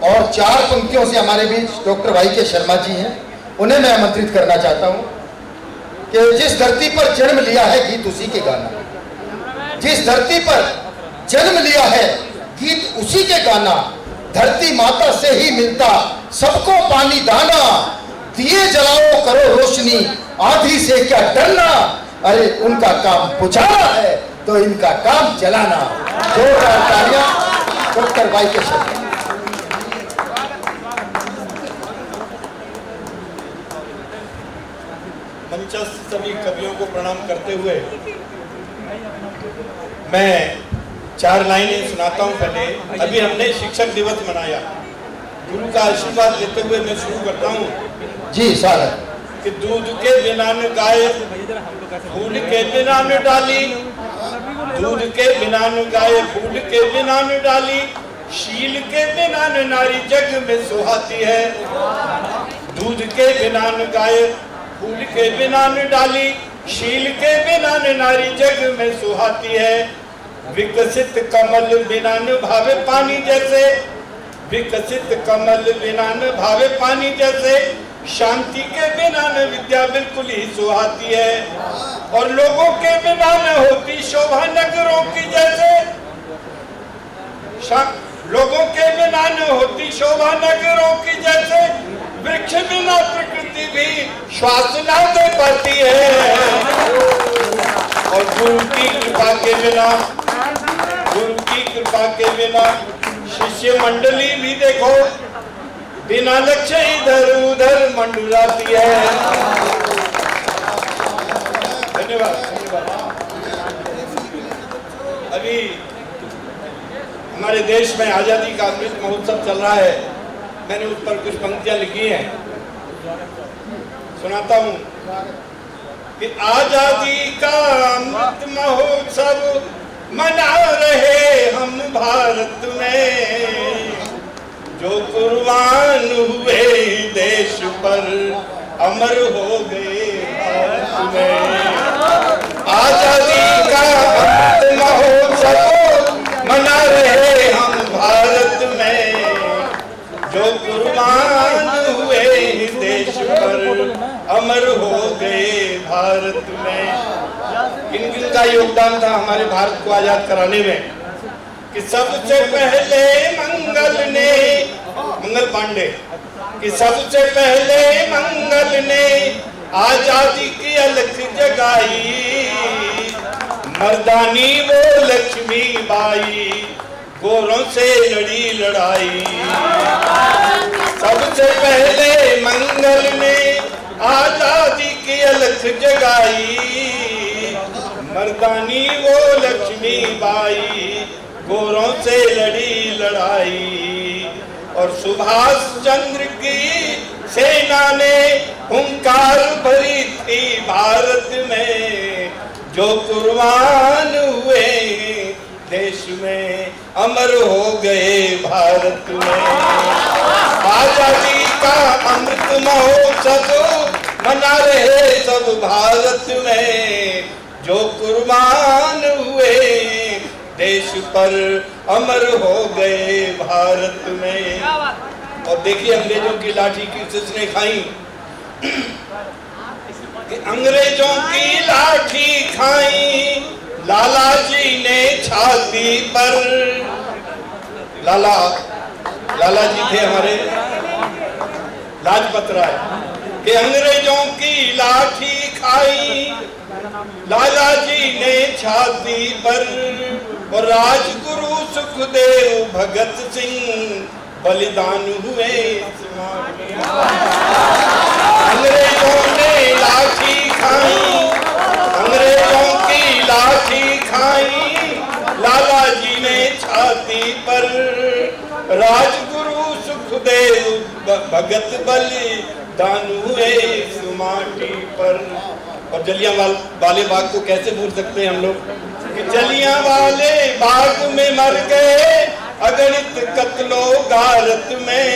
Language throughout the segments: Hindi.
और 4 पंक्तियों से हमारे बीच डॉक्टर वाई के शर्मा जी हैं, उन्हें मैं आमंत्रित करना चाहता हूं कि जिस धरती पर जन्म लिया है गीत उसी के गाना, जिस धरती पर जन्म लिया है गीत उसी के गाना, धरती माता से ही मिलता सबको पानी दाना, दिए जलाओ करो रोशनी आधी से क्या डरना, अरे उनका काम बुझाना है तो इनका काम जलाना। जोरदार तालियां डॉक्टर वाई के शर्मा। मंचस्थ सभी कवियों को प्रणाम करते हुए मैं 4 लाइनें सुनाता हूं। पहले अभी हमने शिक्षक दिवस मनाया, गुरु का आशीर्वाद लेते हुए मैं शुरू करता हूं। जी साहब। कि दूध के बिना न गाय, फूल के बिना न डाली, दूध के बिना न गाय, फूल के बिना न डाली, शील के बिना न नारी जग में सुहाती है। दूध के बिना न गाय, फूल के बिना न डाली, शील के बिना न नारी जग में सुहाती है। विकसित कमल बिना न भावे पानी जैसे, विकसित कमल बिना न भावे पानी जैसे, शांति के बिना न विद्या बिल्कुल ही सुहाती है। और लोगों के बिना न होती शोभा नगरों की जैसे, लोगों के बिना न होती शोभा नगरों की जैसे, वृक्ष बिना प्रकृति भी श्वास न दे पाती है। और गुरु की कृपा के बिना, गुरु की कृपा के बिना शिष्य मंडली भी देखो बिना लक्ष्य इधर उधर मंडराती है। धन्यवाद, धन्यवाद। अभी हमारे देश में आजादी का अमृत महोत्सव चल रहा है, मैंने उस पर कुछ पंक्तियां लिखी हैं, सुनाता हूं। कि आजादी का अमृत महोत्सव मना रहे हम भारत में, जो कुर्बान हुए देश पर अमर हो गए भारत में। आजादी का अमृत महोत्सव मना रहे हम भारत में, जो कुर्बान हुए देश पर अमर हो गए भारत में। किन का योगदान था हमारे भारत को आजाद कराने में? कि सबसे पहले मंगल पांडे, कि सबसे पहले मंगल ने आजादी की अलख जगाई, मर्दानी वो लक्ष्मी बाई गोरों से लड़ी लड़ाई। सबसे पहले मंगल ने आजादी की अलख जगाई, मर्दानी वो लक्ष्मी बाई गोरों से लड़ी लड़ाई। और सुभाष चंद्र की सेना ने हुंकार भरी थी भारत में, जो कुर्बान हुए देश में अमर हो गए भारत में। आजादी का अमृत महोत्सव मना रहे सब भारत में, जो कुर्बान हुए देश पर अमर हो गए भारत में। और देखिए अंग्रेजों की लाठी किसने खाई? कि अंग्रेजों की लाठी खाई लाला जी ने छाती पर। लाला जी थे हमारे लाजपत राय, कि अंग्रेजों की लाठी खाई लाला जी ने छाती पर। और राजगुरु सुखदेव भगत सिंह बलिदान हुए। अंग्रेजों ने लाठी खाई, अंग्रेजों की लाठी खाई लाला जी ने छाती पर। राजगुरु सुखदेव भगत बलिदान हुए इस माटी पर। और जलियांवाले बाग को कैसे भूल सकते हैं हम लोग? कि जलियांवाले बाग में मर गए अगणित कत्लो गारत में,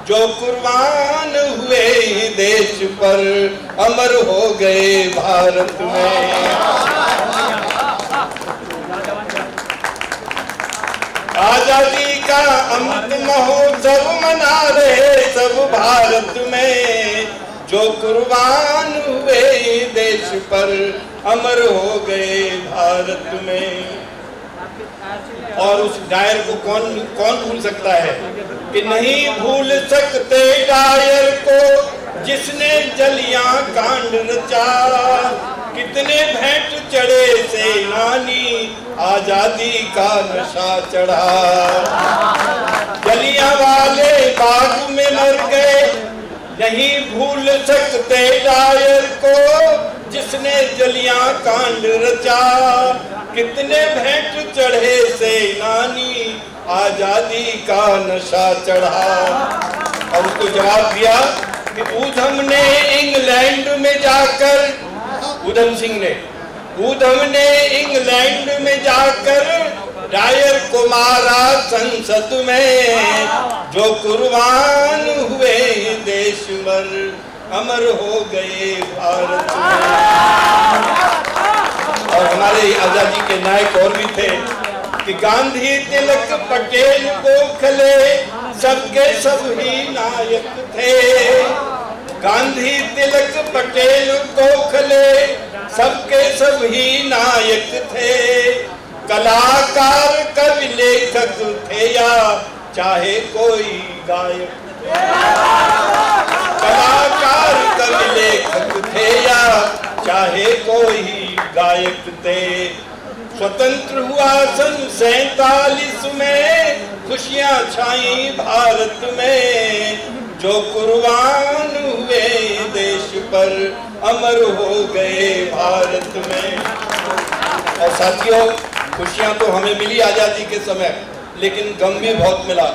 जो कुर्बान हुए देश पर अमर हो गए भारत में। आजादी का अमृत महोत्सव जो कुर्बान हुए देश पर, अमर हो गए भारत में। और उस डायर को कौन भूल सकता है कि नहीं भूल सकते डायर को जिसने जलियां कांड रचा। कितने भेंट चढ़े सेनानी, आजादी का नशा चढ़ा। जलियां वाले बाग में मर गए, नहीं भूल सकते डायर को जिसने जलियां कांड रचा। कितने भेंट चढ़े सेनानी, आजादी का नशा चढ़ा। और उसको जवाब दिया कि ऊधम ने इंग्लैंड में जाकर, ऊधम सिंह ने, ऊधम ने इंग्लैंड में जाकर डायर को मारा संसद में। जो कुर्बान हुए देश पर, अमर हो गए भारत में। और हमारे आजादी के नायक और भी थे कि गांधी, तिलक, पटेल, गोखले सबके सब ही नायक थे। गांधी, तिलक, पटेल, गोखले सबके सब ही नायक थे। कलाकार, कवि, लेखक थे या चाहे कोई गायक। कलाकार, कवि, लेखक थे या चाहे कोई गायक थे। स्वतंत्र हुआ सन 47 में, खुशियां छाई भारत में। जो कुर्बान हुए देश पर, अमर हो गए भारत में। और साथियों, खुशियां तो हमें मिली आजादी के समय, लेकिन गम भी बहुत मिला।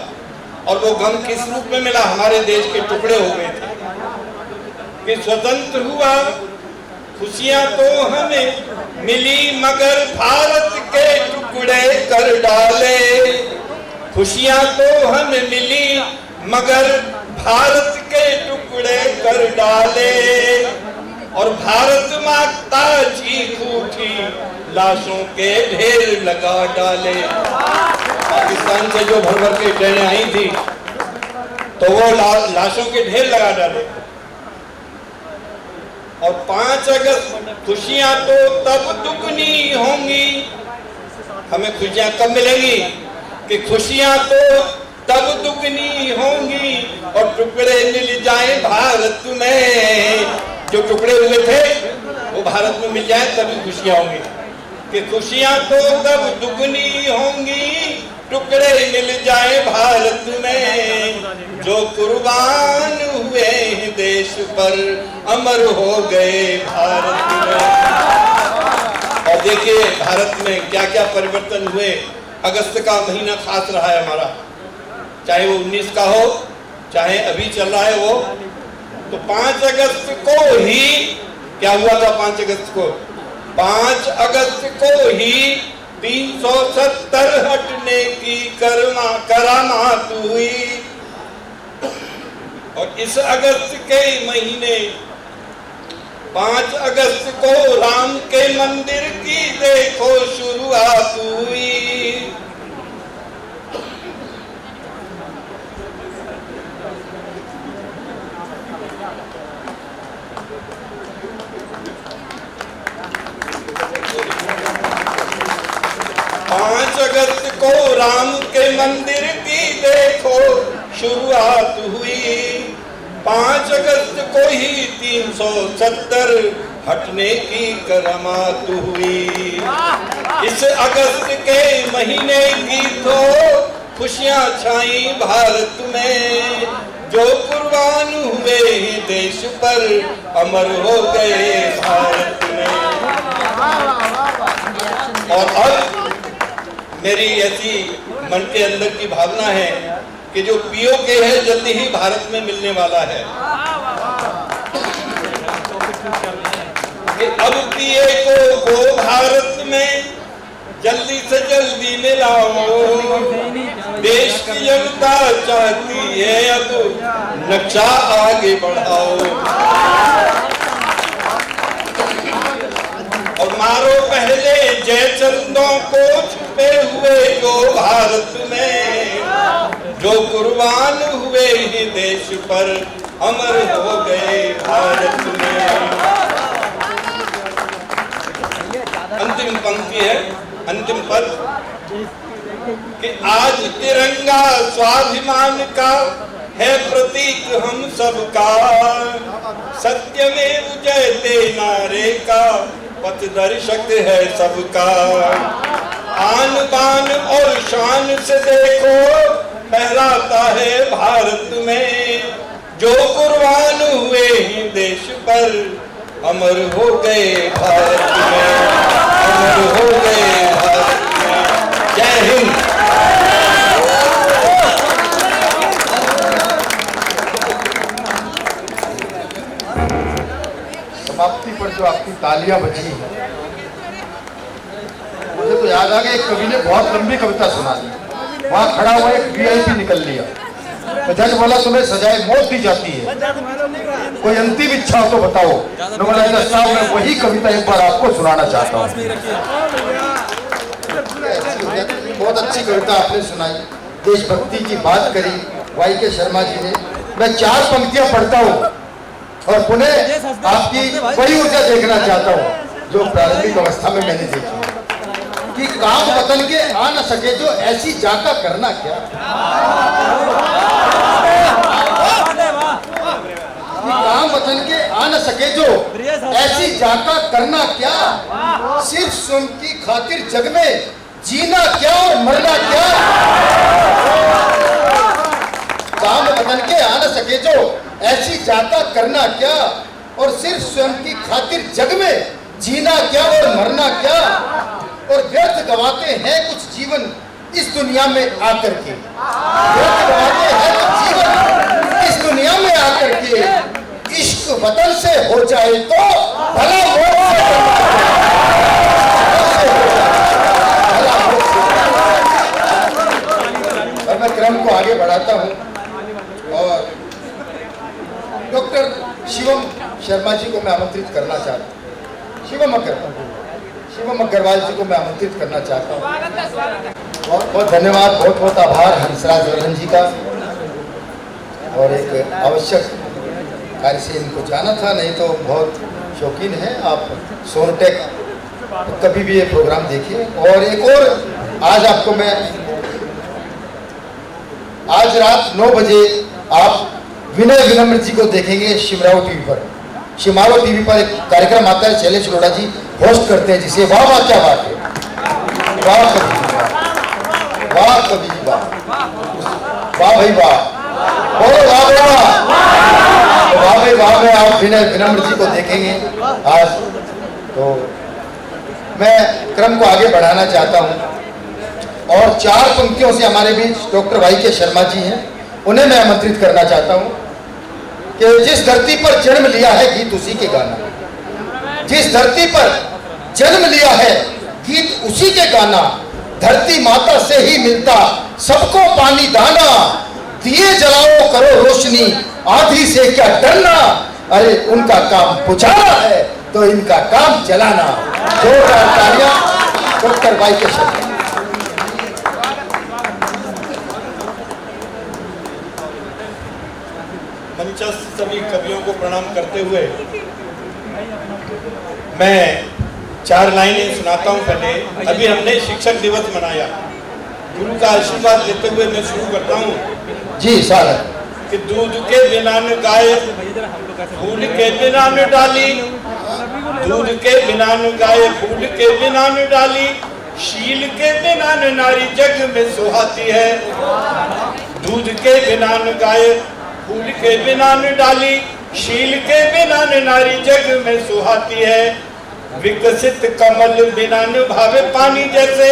और वो गम किस रूप में मिला? हमारे देश के टुकड़े हो गए थे कि स्वतंत्र हुआ, खुशियां तो हमें मिली मगर भारत के टुकड़े कर डाले। खुशियां तो हमें मिली मगर भारत के टुकड़े कर डाले। और भारत माता चीख उठी, लाशों के ढेर लगा डाले। पाकिस्तान से जो भर भर के ट्रेनें आई थी तो वो लाशों के ढेर लगा डाले। और 5 अगस्त खुशियां तो तब दुगनी होंगी। हमें खुशियां कब मिलेंगी? कि खुशियां तो तब दुगनी होंगी और टुकड़े मिल जाए भारत में। जो टुकड़े हुए थे वो भारत में मिल जाए तभी खुशियां होंगी। कि खुशियां तो तब दुगनी होंगी, टुकड़े मिल जाए भारत में। जो कुर्बान हुए देश पर, अमर हो गए भारत में। और देखिए भारत में क्या क्या परिवर्तन हुए। अगस्त का महीना खास रहा है हमारा, चाहे वो 19 का हो, चाहे अभी चल रहा है वो। तो 5 अगस्त को ही क्या हुआ था? 5 अगस्त को 5 अगस्त को ही 370 हटने की करामात हुई। और इस अगस्त के महीने 5 अगस्त को राम के मंदिर की देखो शुरुआत हुई। अगस्त को राम के मंदिर की देखो शुरुआत हुई। 5 अगस्त को ही 370 हटने की करामात हुई। इस अगस्त के महीने की तो खुशियां छाई भारत में। जो कुर्बान हुए देश पर, अमर हो गए भारत में। और अब मेरी ऐसी मन के अंदर की भावना है कि जो पीओके है जल्दी ही भारत में मिलने वाला है। कि अब पीए को भारत में जल्दी से जल्दी मिलाओ। देश की जनता चाहती है अब नक्शा आगे बढ़ाओ। और मारो पहले जयचंदों को छुपे हुए जो भारत में। जो कुर्बान हुए ही देश पर अमर हो गए भारत में। अंतिम पंक्ति है, अंतिम पद कि आज तिरंगा स्वाभिमान का है प्रतीक हम सबका, सत्यमेव जयते नारे का पथदर्शक है सबका। आन बान और शान से देखो फहराता है भारत में, जो कुर्बान हुए ही देश पर अमर हो गए भारत में, अमर हो गए भारत में। जय हिंद। समाप्ति पर जो आपकी तालियां बजी हैं, मुझे तो याद आ गया एक कवि ने बहुत लंबी कविता सुना दी, वहां खड़ा हुआ एक वीआईपी निकल लिया, तो जज बोला तुम्हें सजाए मौत दी जाती है, कोई अंतिम इच्छा हो तो बताओ। तो बोला जज साहब मैं वही कविता एक बार आपको सुनाना चाहता हूँ। बहुत अच्छी कविता आपने सुनाई, देशभक्ति की बात करी वाई के शर्मा जी ने। मैं 4 पंक्तियां पढ़ता हूँ और पुनः आपकी वही ऊर्जा देखना चाहता हूँ जो प्रारंभिक अवस्था में मैंने देखी कि काम वतन के आ न सके जो ऐसी जाका करना क्या। काम वतन के आ न सके जो ऐसी जाका करना क्या, सिर्फ स्वयं की खातिर जग में जीना क्या और मरना क्या। काम वतन के आ न सके जो ऐसी जाका करना क्या, और सिर्फ स्वयं की खातिर जग में जीना क्या और मरना क्या। और व्यर्थ गवाते हैं कुछ जीवन इस दुनिया में आकर के, व्यर्थ गवाते हैं कुछ जीवन इस दुनिया में आकर के। इश्क वतन से हो जाए तो भला मौत से। और मैं क्रम को आगे बढ़ाता हूं और डॉक्टर शिवम शर्मा जी को मैं आमंत्रित करना चाहता हूँ। शिवम अग्रवाल जी को मैं आमंत्रित करना चाहता हूँ। बहुत बहुत धन्यवाद, बहुत बहुत आभार हंसराज वर्धन जी का। और एक आवश्यक कार्य से इनको जाना था, नहीं तो बहुत शौकीन है आप सोनटेक, तो कभी भी ये प्रोग्राम देखिए। और एक और आज आपको मैं आज रात 9 बजे आप विनय विनम्र जी को देखेंगे शिमराव टीवी पर। शिमारो टीवी पर एक कार्यक्रम आता है, शैलेश अरोड़ा जी होस्ट करते हैं, जिसे वाह वाह क्या बात है, वाह कवि जी वाह, वाह कवि जी वाह, वाह भाई वाह, बोलो वाह भाई वाह, वाह भाई वाह में आप विनय विनम्र जी को देखेंगे आज। तो मैं क्रम को आगे बढ़ाना चाहता हूं और 4 पंक्तियों से हमारे बीच डॉक्टर वाई के शर्मा जी हैं, उन्हें मैं आमंत्रित करना चाहता हूं कि जिस धरती पर जन्म लिया है गीत उसी के गाना, जिस धरती पर जन्म लिया है गीत उसी के गाना। धरती माता से ही मिलता सबको पानी दाना, दिए जलाओ करो रोशनी आंधी से क्या डरना। अरे उनका काम बुझाना है तो इनका काम जलाना। जोरदार तालियां डॉक्टर वाई के शर्मा। मंचस्थ सभी कवियों को प्रणाम करते हुए मैं 4 लाइनें सुनाता हूं। पहले अभी हमने शिक्षक दिवस मनाया, गुरु का आशीर्वाद लेते हुए मैं शुरू करता हूं जी स्वागत। कि दूध के बिना न गाय, फूल के बिना न डाली, दूध के बिना न गाय, फूल के बिना न डाली, शील के बिना न नारी जग में सुहाती है। दूध के बिना न गाय, फूल के बिना न डाली, शील के बिना न नारी जग में सुहाती है। विकसित कमल बिना न भावे पानी जैसे,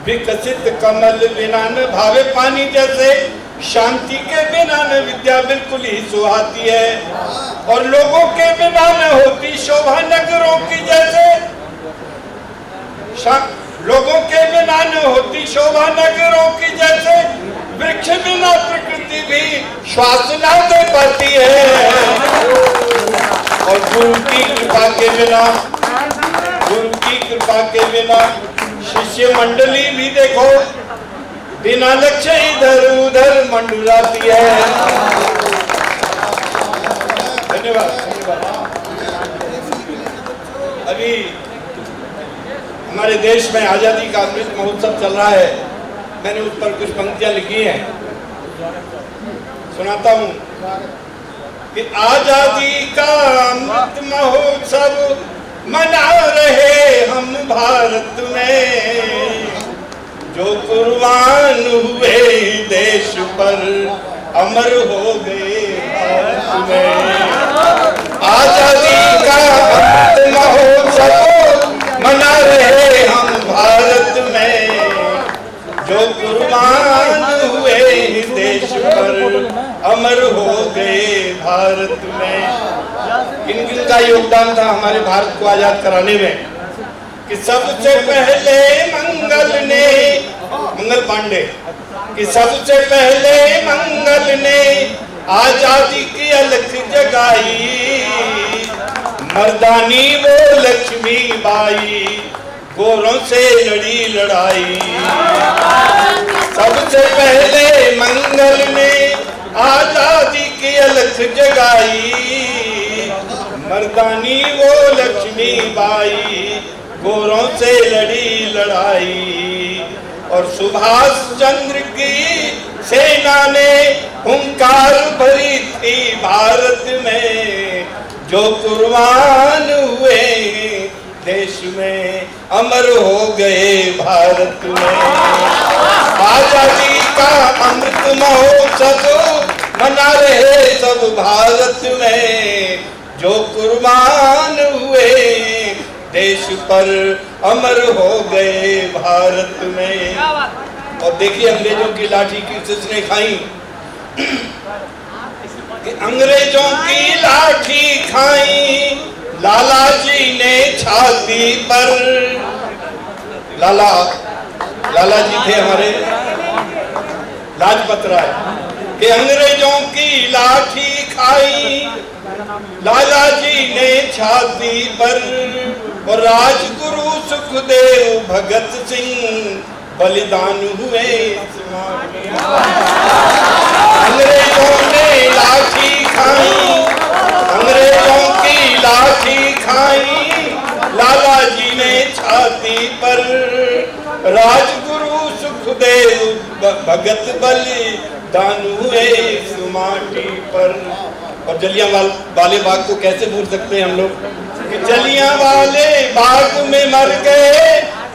विकसित कमल बिना न भावे पानी जैसे, शांति के बिना न विद्या बिल्कुल ही सुहाती है। और लोगों के बिना न होती शोभा नगरों की जैसे, लोगों के बिना न होती शोभा नगरों की जैसे, वृक्ष बिना प्रकृति भी श्वास ना दे पाती है। और गुरु की कृपा के बिना, गुरु की कृपा के बिना शिष्य मंडली भी देखो बिना लक्ष्य इधर उधर मंडराती है। धन्यवाद धन्यवाद। अभी हमारे देश में आजादी का अमृत महोत्सव चल रहा है, मैंने उस पर कुछ पंक्तियां लिखी हैं, सुनाता हूं कि आजादी का अमृत महोत्सव मना रहे हम भारत में, जो कुर्बान हुए देश पर अमर हो गए भारत में। आजादी का अमृत महोत्सव मना रहे हम भारत में, जो कुर्बान हुए देश पर अमर हो गए भारत में। किन किन का योगदान था हमारे भारत को आजाद कराने में? कि सबसे पहले मंगल पांडे, कि सबसे पहले मंगल ने आजादी की अलख जगाई, मर्दानी वो लक्ष्मी बाई गोरों से लड़ी लड़ाई। सबसे पहले मंगल ने आजादी की अलख जगाई, मर्दानी वो लक्ष्मी बाई गोरों से लड़ी लड़ाई। और सुभाष चंद्र की सेना ने हुंकार भरी थी भारत में, जो कुर्बान हुए देश में अमर हो गए भारत में। आजादी का अमृत महोत्सव मना रहे सब भारत में, जो कुर्बान हुए देश पर अमर हो गए भारत में। और देखिए अंग्रेजों की लाठी किसने खाई, कि अंग्रेजों की लाठी खाई लाला जी ने छाती पर। लाला जी थे हमारे लाजपत राय, कि अंग्रेजों की लाठी खाई लाला जी ने छाती पर। और राजगुरु सुखदेव भगत सिंह बलिदान हुए। अंग्रेजों ने लाठी खाई, अंग्रेजों की लाठी खाई लाला जी ने छाती पर। राजगुरु सुखदेव भगत बलिदान हुए सुमाटी पर। और जलियांवाले बाग को कैसे भूल सकते हैं हम लोग, कि जलियांवाले बाग में मर गए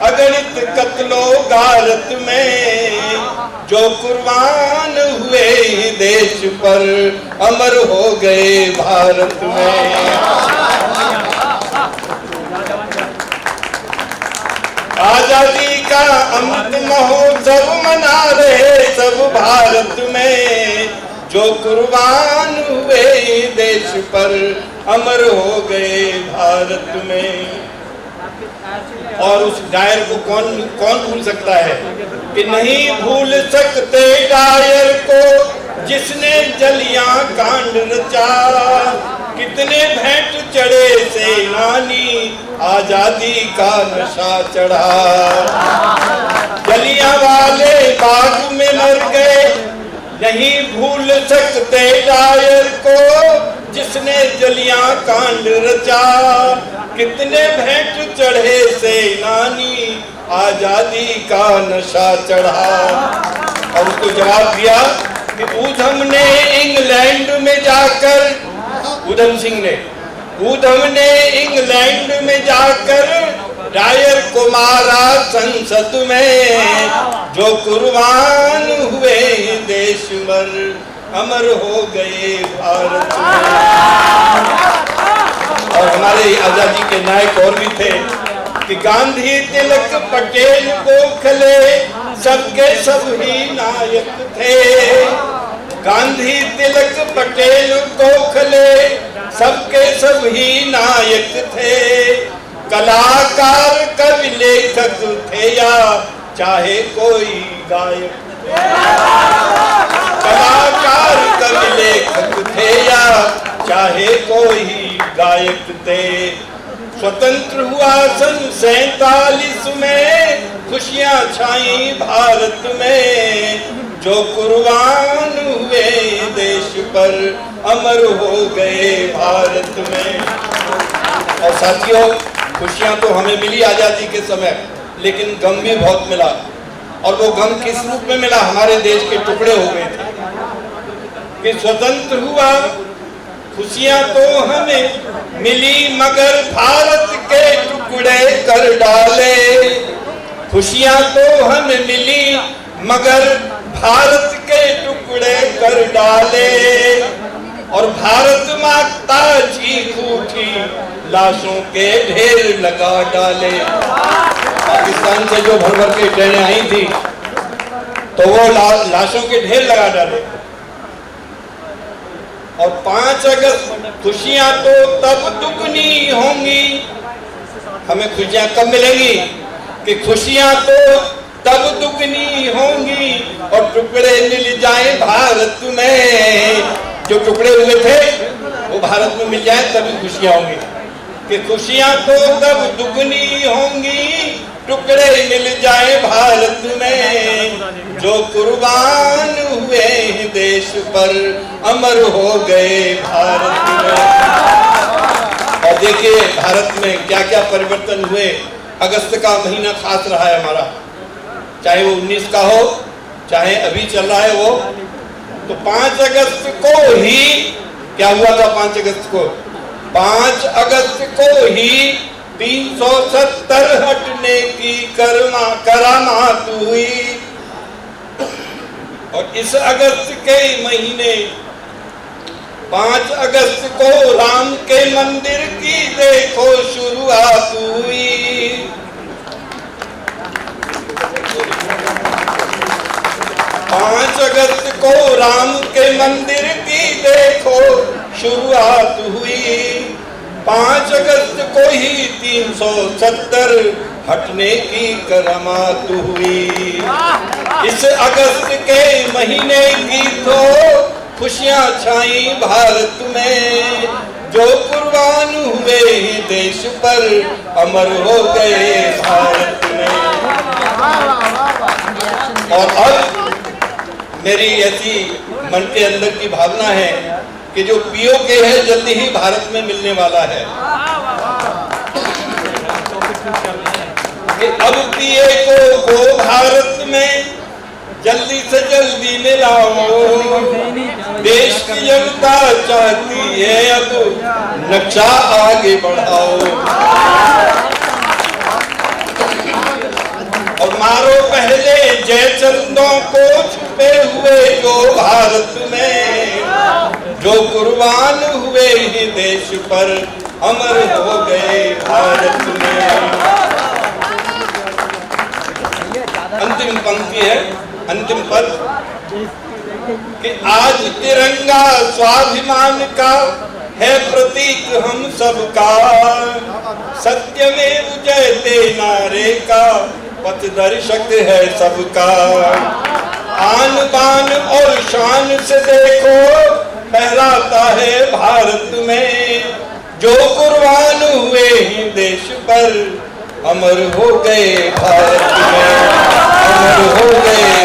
अगणित कत्लो गारत में, जो कुर्बान हुए देश पर अमर हो गए भारत में। आजादी का अमृत महोत्सव मना रहे सब भारत में, जो कुर्बान हुए देश पर अमर हो गए भारत में। और उस डायर को कौन भूल सकता है, कि नहीं भूल सकते डायर को जिसने जलियां कांड रचा। कितने भेंट चढ़े सेनानी आजादी का नशा चढ़ा। जलियांवाले बाग में मर गए, नहीं भूल सकते डायर को जिसने जलियां कांड रचा। कितने भेंट चढ़े सेनानी आजादी का नशा चढ़ा। और उसको जवाब दिया कि ऊधम ने इंग्लैंड में जाकर, ऊधम सिंह ने, ऊधम ने इंग्लैंड में जाकर डायर को मारा संसद में। जो कुर्बान हुए देश पर अमर हो गए भारत में। और हमारे आजादी के नायक और भी थे, कि गांधी तिलक पटेल गोखले सबके सब ही नायक थे। गांधी तिलक पटेल गोखले सबके सब ही नायक थे। कलाकार कवि लेखक थे या चाहे कोई गायक। कलाकार कवि लेखक थे या चाहे कोई गायक थे। स्वतंत्र हुआ सन 47 में खुशियां छाई भारत में, जो कुर्बान हुए देश पर अमर हो गए भारत में। और साथियों, खुशियां तो हमें मिली आजादी के समय, लेकिन गम भी बहुत मिला। और वो गम किस रूप में मिला? हमारे देश के टुकड़े हो गए थे कि स्वतंत्र हुआ, खुशियां तो हमें मिली मगर भारत के टुकड़े कर डाले। खुशियां तो हमें मिली मगर भारत के टुकड़े कर डाले। और भारत माता चीख उठी, लाशों के ढेर लगा डाले। पाकिस्तान से जो भर भर के ट्रेनें आई थी, तो वो लाशों के ढेर लगा डाले। और 5 अगस्त खुशियां तो तब दुगनी होंगी। हमें खुशियां कब मिलेंगी? कि खुशियां तो तब दुगनी होंगी और टुकड़े मिल जाए भारत में। जो टुकड़े हुए थे वो भारत में मिल जाए तभी खुशियां होंगी। कि खुशियां तो तब दुगनी होंगी, टुकड़े मिल जाए भारत में, जो कुर्बान हुए देश पर अमर हो गए भारत में। और देखिए भारत में क्या क्या परिवर्तन हुए। अगस्त का महीना खास रहा है हमारा, चाहे वो 19 का हो, चाहे अभी चल रहा है वो। तो 5 अगस्त को ही क्या हुआ था? 5 अगस्त को 5 अगस्त को ही 370 हटने की करामात हुई। और इस अगस्त के महीने 5 अगस्त को राम के मंदिर की देखो शुरुआत हुई। 5 अगस्त को राम के मंदिर की देखो शुरुआत हुई। 5 अगस्त को ही 370 हटने की करामात हुई। इस अगस्त के महीने की तो खुशियां छाई भारत में, जो कुर्बान हुए देश पर अमर हो गए भारत में। और अब मेरी ऐसी मन के अंदर की भावना है कि जो पीओके है जल्दी ही भारत में मिलने वाला है। कि अब पीए को भारत में जल्दी से जल्दी मिलाओ। देश की जनता चाहती है अब नक्शा आगे बढ़ाओ। और मारो पहले जयचंदों को छुपे हुए जो भारत में, जो कुर्बान हुए ही देश पर अमर हो गए भारत में। अंतिम पंक्ति है, अंतिम पद कि आज तिरंगा स्वाभिमान का है प्रतीक हम सबका, सत्यमेव जयते नारे का पथदर्शक है सबका। आन बान और शान से देखो फहराता है भारत में, जो कुर्बान हुए ही देश पर अमर हो गए भारत में, अमर हो गए